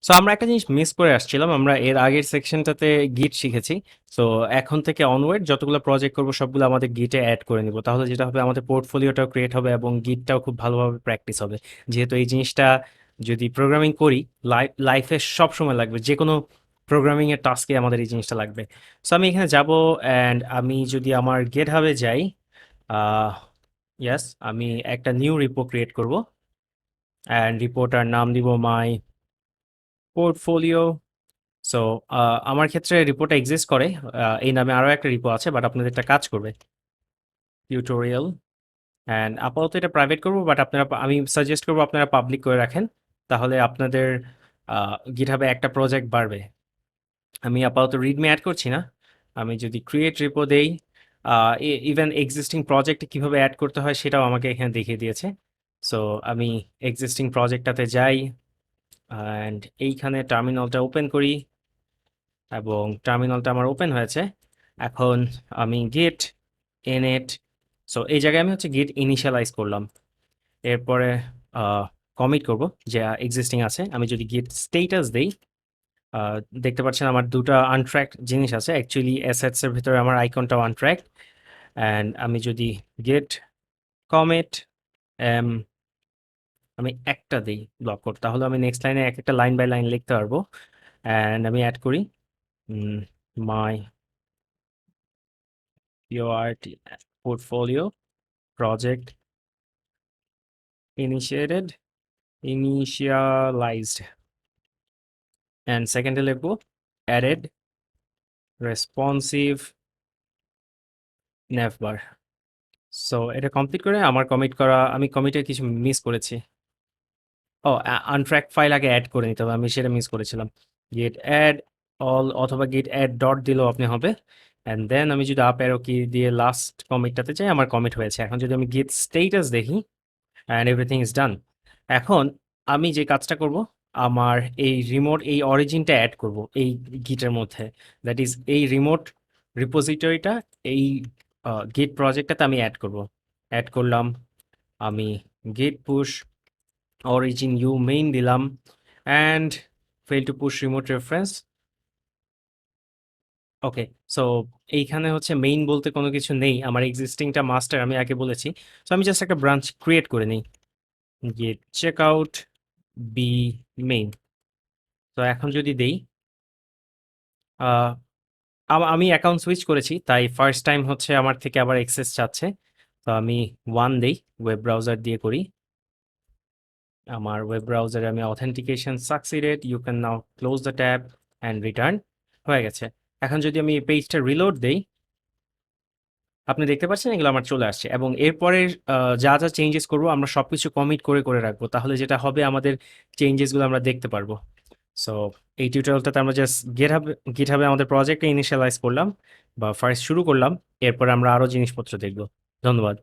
So আমরা একটা জিনিস মিস করে আসছিলাম। আমরা এর আগের সেকশনটাতে গিট শিখেছি। সো এখন থেকে অনওয়ার্ড যতগুলো প্রজেক্ট করব সবগুলো আমাদের গিটে অ্যাড করে নিব। তাহলে যেটা হবে, আমাদের পোর্টফোলিওটাও ক্রিয়েট হবে এবং গিটটাও খুব ভালোভাবে প্র্যাকটিস হবে। যেহেতু এই জিনিসটা যদি প্রোগ্রামিং করি, লাইফে সব সময় লাগবে, যে কোনো প্রোগ্রামিং এর টাস্কে আমাদের এই জিনিসটা লাগবে। সো আমি এখানে যাব, অ্যান্ড আমি যদি আমার গেট হাবে যাই, ইয়াস, আমি একটা নিউ রিপো ক্রিয়েট করব, অ্যান্ড রিপোটার নাম দিব মাই পোর্টফোলিও। সো আমার ক্ষেত্রে রিপোটা এক্সিস্ট করে, এই নামে আরও একটা রিপো আছে, বাট আপনাদের একটা কাজ করবে টিউটোরিয়াল, অ্যান্ড আপাতত এটা প্রাইভেট করবো, বাট আপনারা, আমি সাজেস্ট করবো আপনারা পাবলিক করে রাখেন, তাহলে আপনাদের গিটহাবে একটা প্রজেক্ট বাড়বে। আমি আপাতত রিডমি অ্যাড করছি না। আমি যদি ক্রিয়েট রিপো দেই, ইভেন এক্সিস্টিং প্রজেক্টে কীভাবে অ্যাড করতে হয় সেটাও আমাকে এখানে দেখিয়ে দিয়েছে। সো আমি এক্সিস্টিং প্রজেক্টটাতে যাই, অ্যান্ড এইখানে টার্মিনালটা ওপেন করি, এবং টার্মিনালটা আমার ওপেন হয়েছে। এখন আমি গেট init, সো এই জায়গায় আমি হচ্ছে গেট ইনিশিয়ালাইজ করলাম। এরপরে কমিট করব যে এক্সিস্টিং আছে। আমি যদি গেট স্টেটাস দেই, আহ, দেখতে পাচ্ছেন আমার দুটো আনট্র্যাক জিনিস আছে। অ্যাকচুয়ালি অ্যাসেটসের ভিতরে আমার আইকনটাও আনট্র্যাক। অ্যান্ড আমি যদি গেট কমিট, আমি একটা দিই ব্লক করতে, তাহলে আমি নেক্সট লাইনে এক একটা লাইন বাই লাইন লিখতে পারবো। অ্যান্ড আমি অ্যাড করি মাই PORT portfolio project initialized, and second লিখবো added responsive navbar. সো এটা কমপ্লিট করে আমার কমিট করা, আমি কমিটে কিছু মিস করেছি। ও, আনট্র্যাক ফাইল আগে অ্যাড করে নিতে হবে, আমি সেটা মিস করেছিলাম। গেট অ্যাড অল অথবা গেট অ্যাড ডট দিলেও আপনি হবে। অ্যান্ড দেন আমি যদি আপ অ্যারো কি দিয়ে লাস্ট কমিটটাতে চাই, আমার কমিট হয়েছে। এখন যদি আমি গেট স্টেটাস দেখি, অ্যান্ড এভরিথিং ইজ ডান। এখন আমি যে কাজটা করব, আমার এই রিমোট, এই অরিজিনটা অ্যাড করব এই গিটের মধ্যে। দ্যাট ইজ এই রিমোট রিপোজিটরিটা এই গিট প্রজেক্টটাতে আমি অ্যাড করব। অ্যাড করলাম, আমি গিট পুশ অরিজিন ইউ মেইন দিলাম, and fail to push remote reference. Okay, so এইখানে হচ্ছে মেইন বলতে কোনো কিছু নেই, আমার এক্সিস্টিংটা মাস্টার আমি আগে বলেছি। সো আমি জাস্ট একটা ব্রাঞ্চ ক্রিয়েট করে নিই, git checkout b main। তো এখন যদি দেই, আহ, আমি অ্যাকাউন্ট সুইচ করেছি, তাই ফার্স্ট টাইম হচ্ছে আমার থেকে আবার অ্যাক্সেস চাচ্ছে। তো আমি 1 দেই, ওয়েব ব্রাউজার দিয়ে করি। আমার ওয়েব ব্রাউজারে আমি authentication succeeded, you can now close the tab and return, হয়ে গেছে। এখন যদি আমি এই পেজটা রিলোড দেই, আপনি দেখতে পাচ্ছেন এগুলো আমার চলে আসছে, এবং এরপরে যা যা চেঞ্জেস করবো আমরা সবকিছু কমিট করে করে রাখবো, তাহলে যেটা হবে আমাদের চেঞ্জেসগুলো আমরা দেখতে পারবো। সো এই টিউটোরিয়ালটাতে আমরা জাস্ট গিটহাবে আমাদের প্রজেক্টটা ইনিশিয়ালাইজ করলাম, বা ফার্স্ট শুরু করলাম। এরপর আমরা আরো জিনিসপত্র দেখব। ধন্যবাদ।